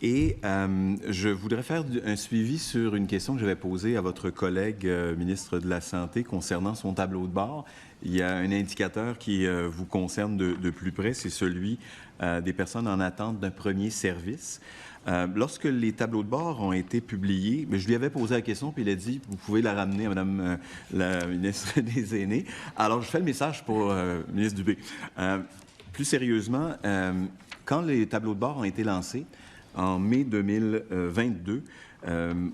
Et je voudrais faire un suivi sur une question que j'avais posée à votre collègue ministre de la Santé concernant son tableau de bord. Il y a un indicateur qui vous concerne de plus près, c'est celui des personnes en attente d'un premier service. Lorsque les tableaux de bord ont été publiés, je lui avais posé la question, puis il a dit, vous pouvez la ramener à Mme la ministre des Aînés. Alors, je fais le message pour le ministre Dubé. Plus sérieusement, quand les tableaux de bord ont été lancés, en mai 2022,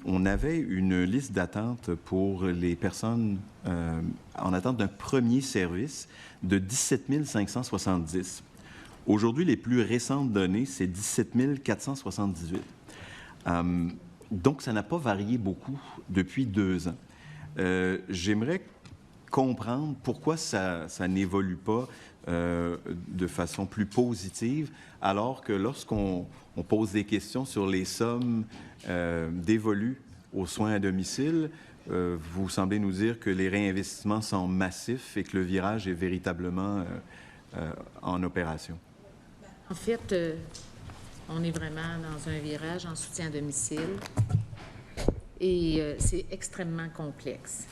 on avait une liste d'attente pour les personnes en attente d'un premier service de 17 570. Aujourd'hui, les plus récentes données, c'est 17 478. Donc, ça n'a pas varié beaucoup depuis 2 ans. J'aimerais comprendre pourquoi ça n'évolue pas de façon plus positive, alors que lorsqu'on pose des questions sur les sommes dévolues aux soins à domicile, vous semblez nous dire que les réinvestissements sont massifs et que le virage est véritablement en opération. En fait, on est vraiment dans un virage en soutien à domicile et c'est extrêmement complexe.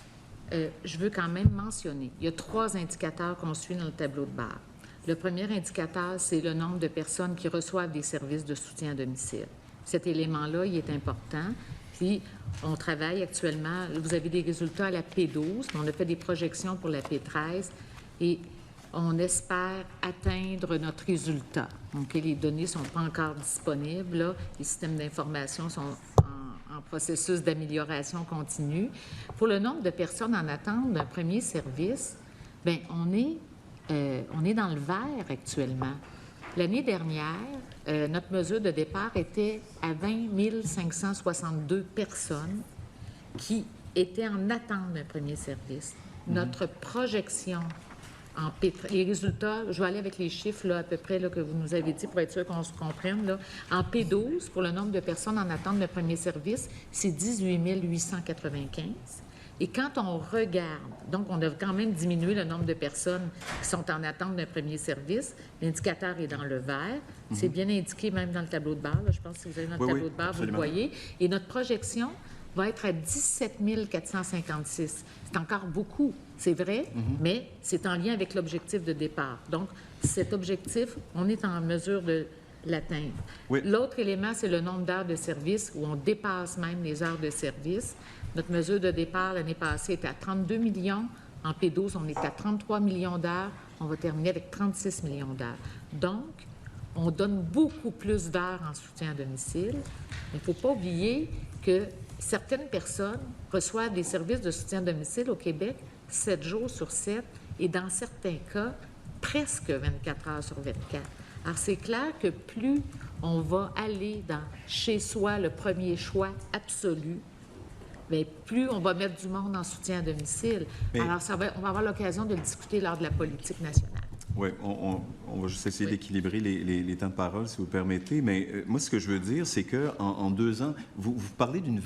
Je veux quand même mentionner, il y a 3 indicateurs qu'on suit dans le tableau de bord. Le premier indicateur, c'est le nombre de personnes qui reçoivent des services de soutien à domicile. Cet élément-là, il est important. Puis, on travaille actuellement, vous avez des résultats à la P12, on a fait des projections pour la P13 et on espère atteindre notre résultat. Donc, les données ne sont pas encore disponibles. Là. Les systèmes d'information sont en processus d'amélioration continue. Pour le nombre de personnes en attente d'un premier service, bien, on est dans le vert actuellement. L'année dernière, notre mesure de départ était à 20 562 personnes qui étaient en attente d'un premier service. Notre projection les résultats, je vais aller avec les chiffres là, à peu près là, que vous nous avez dit pour être sûr qu'on se comprenne. Là. En P12, pour le nombre de personnes en attente de premier service, c'est 18 895. Et quand on regarde, donc on a quand même diminué le nombre de personnes qui sont en attente d'un premier service, l'indicateur est dans le vert, c'est bien indiqué même dans le tableau de bord. Là. Je pense que si vous avez notre tableau de bord, vous le voyez. Et notre projection va être à 17 456. C'est encore beaucoup, c'est vrai, mais c'est en lien avec l'objectif de départ. Donc, cet objectif, on est en mesure de l'atteindre. Oui. L'autre élément, c'est le nombre d'heures de service, où on dépasse même les heures de service. Notre mesure de départ l'année passée était à 32 millions. En P12, on est à 33 millions d'heures. On va terminer avec 36 millions d'heures. Donc, on donne beaucoup plus d'heures en soutien à domicile. Il ne faut pas oublier que certaines personnes reçoivent des services de soutien à domicile au Québec 7 jours sur 7 et dans certains cas, presque 24 heures sur 24. Alors, c'est clair que plus on va aller dans chez soi, le premier choix absolu, bien, plus on va mettre du monde en soutien à domicile. Mais... Alors, on va avoir l'occasion de le discuter lors de la politique nationale. Oui, on va juste essayer d'équilibrer les temps de parole, si vous le permettez. Mais moi, ce que je veux dire, c'est qu'en 2 ans, vous parlez d'une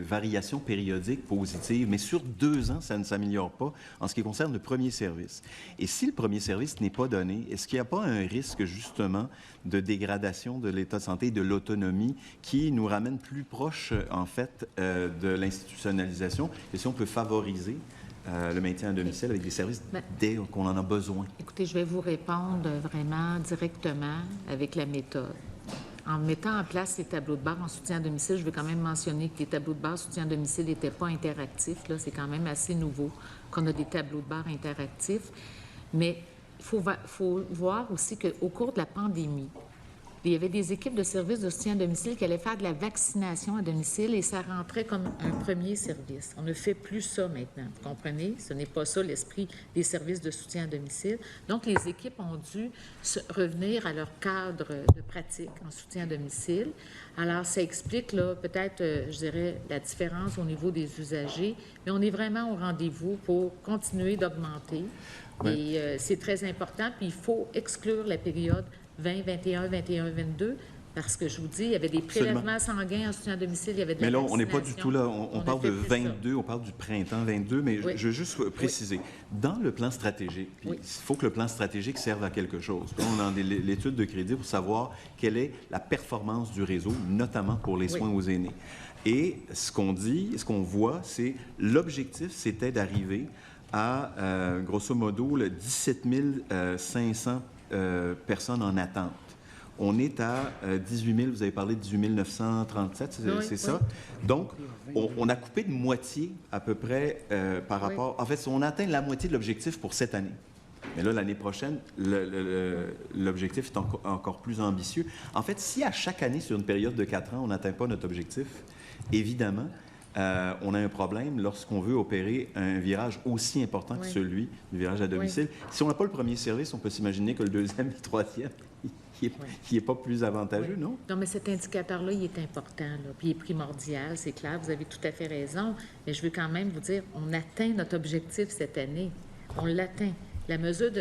variation périodique positive, mais sur 2 ans, ça ne s'améliore pas en ce qui concerne le premier service. Et si le premier service n'est pas donné, est-ce qu'il n'y a pas un risque, justement, de dégradation de l'état de santé et de l'autonomie qui nous ramène plus proche, en fait, de l'institutionnalisation? Et si on peut favoriser le maintien à domicile avec des services dès qu'on en a besoin? Écoutez, je vais vous répondre vraiment directement avec la méthode. En mettant en place ces tableaux de bord en soutien à domicile, je veux quand même mentionner que les tableaux de bord en soutien à domicile n'étaient pas interactifs. Là, c'est quand même assez nouveau qu'on a des tableaux de bord interactifs. Mais il faut voir aussi qu'au cours de la pandémie, il y avait des équipes de services de soutien à domicile qui allaient faire de la vaccination à domicile et ça rentrait comme un premier service. On ne fait plus ça maintenant, vous comprenez? Ce n'est pas ça l'esprit des services de soutien à domicile. Donc, les équipes ont dû revenir à leur cadre de pratique en soutien à domicile. Alors, ça explique, là, peut-être, je dirais, la différence au niveau des usagers, mais on est vraiment au rendez-vous pour continuer d'augmenter. Oui. Et c'est très important, puis il faut exclure la période 20, 21, 21, 22, Parce que je vous dis, il y avait des Absolument. prélèvements sanguins en soutien à domicile, il y avait de la Mais là, on n'est pas du vaccination. tout là. On a parle fait de plus ça. 22, on parle du printemps 22, mais Oui. je veux juste préciser. Dans le plan stratégique, puis Oui. il faut que le plan stratégique serve à quelque chose. Là, on a l'étude de crédit pour savoir quelle est la performance du réseau, notamment pour les Oui. soins aux aînés. Et ce qu'on dit, ce qu'on voit, c'est l'objectif, c'était d'arriver à, grosso modo, 17 500 personnes en attente. On est à 18 000, vous avez parlé de 18 937, c'est ça? Donc, on a coupé de moitié à peu près par rapport... En fait, on atteint la moitié de l'objectif pour cette année. Mais là, l'année prochaine, l'objectif est encore plus ambitieux. En fait, si à chaque année, sur une période de 4 ans, on n'atteint pas notre objectif, évidemment, on a un problème lorsqu'on veut opérer un virage aussi important que celui du virage à domicile. Si on n'a pas le premier service, on peut s'imaginer que le deuxième et le troisième, qui n'est pas plus avantageux, non? Non, mais cet indicateur-là, il est important, là, puis il est primordial, c'est clair, vous avez tout à fait raison, mais je veux quand même vous dire, on atteint notre objectif cette année. On l'atteint. La mesure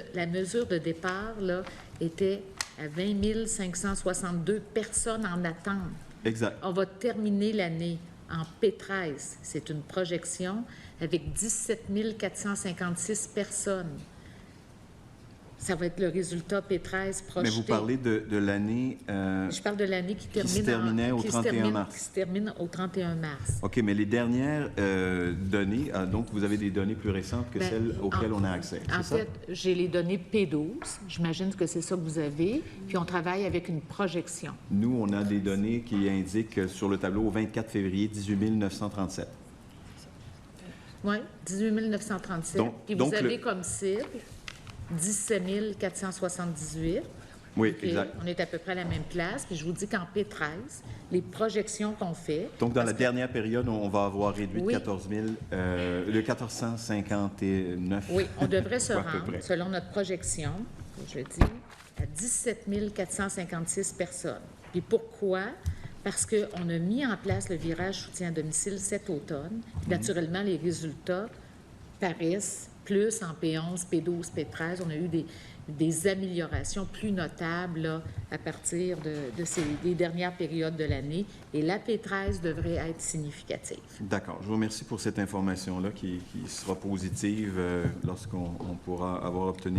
de départ, là, était à 20 562 personnes en attente. Exact. On va terminer l'année en P13. C'est une projection avec 17 456 personnes. Ça va être le résultat P13 projeté. Mais vous parlez de l'année... Je parle de l'année qui se terminait au 31 mars. Qui se termine au 31 mars. OK, mais les dernières données, donc vous avez des données plus récentes que celles auxquelles on a accès, En c'est ça? fait, j'ai les données P12. J'imagine que c'est ça que vous avez. Puis on travaille avec une projection. Nous, on a des données qui indiquent sur le tableau au 24 février 18 937. Oui, 18 937. Puis vous avez comme cible 17 478. Oui, Puis exact. on est à peu près à la même place. Puis je vous dis qu'en P13, les projections qu'on fait... Donc, dans la dernière période, on va avoir réduit de 14 000, de 1459. Oui, on devrait se à peu rendre, près. selon notre projection, je dis, à 17 456 personnes. Puis pourquoi? Parce qu'on a mis en place le virage soutien à domicile cet automne. Naturellement, les résultats paraissent plus en P11, P12, P13. On a eu des améliorations plus notables là, à partir des dernières périodes de l'année. Et la P13 devrait être significative. D'accord. Je vous remercie pour cette information-là qui sera positive lorsqu'on pourra avoir obtenu